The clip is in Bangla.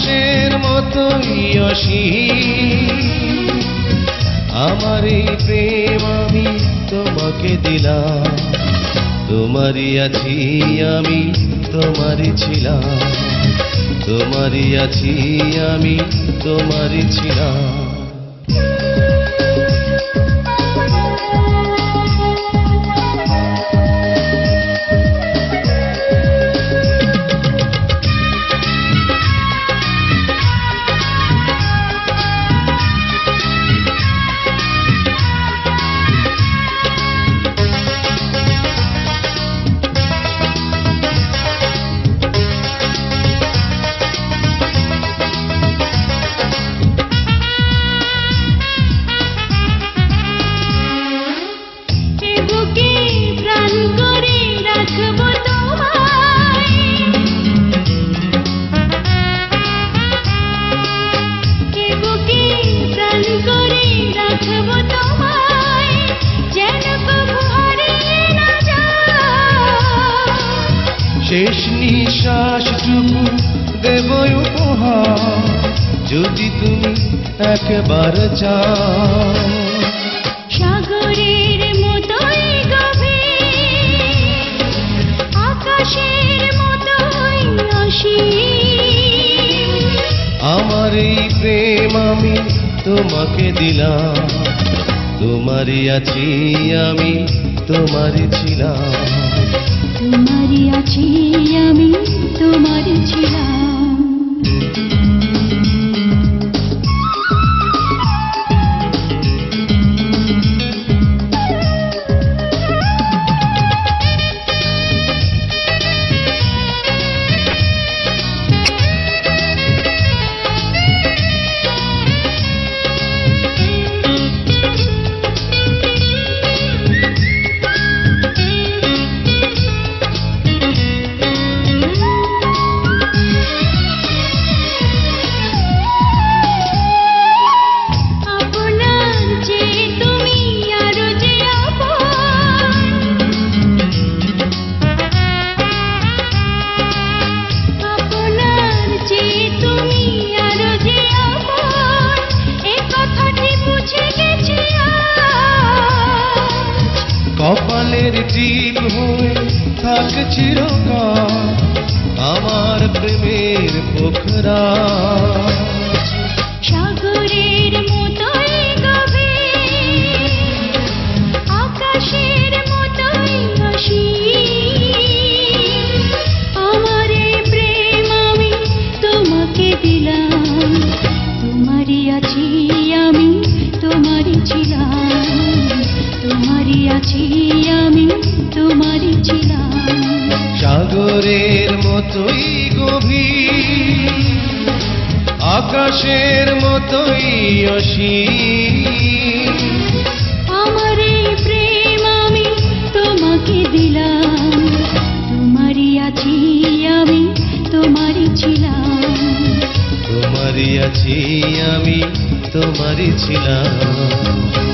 আকাশের মতোই অসীম আমার এই প্রেম আমি তোমাকে দিলাম তোমারই আছি আমি তোমারই ছিলাম তোমারই আছি আমি তোমারই ছিলাম শেষ নিঃশ্বাসটুকু দেব উপহার যদি তুমি একবার চাও সাগরের মতোই গভীর আকাশের মতোই অসীম আমার এই প্রেম আমি তোমাকে দিলাম তোমারই আছি আমি তোমারই ছিলাম তোমারই আছি আমি তোমারই ছিলাম কপালের টিপ হয়ে থাক চিরকাল আমার প্রেমের পোখরা সাগরের মতোই গভীর আকাশের মতোই অসীম আমার এই প্রেম আমি তোমাকে দিলাম তোমারই আছি আমি তোমারই ছিলাম তোমারই আছি আমি তোমারই ছিলাম সাগরের মতোই গভীর আকাশের মতোই অসীম আমার এই প্রেম আমি তোমাকে দিলাম তোমারই আছি আমি তোমারই ছিলাম তোমারই আছি আমি তোমারই ছিলাম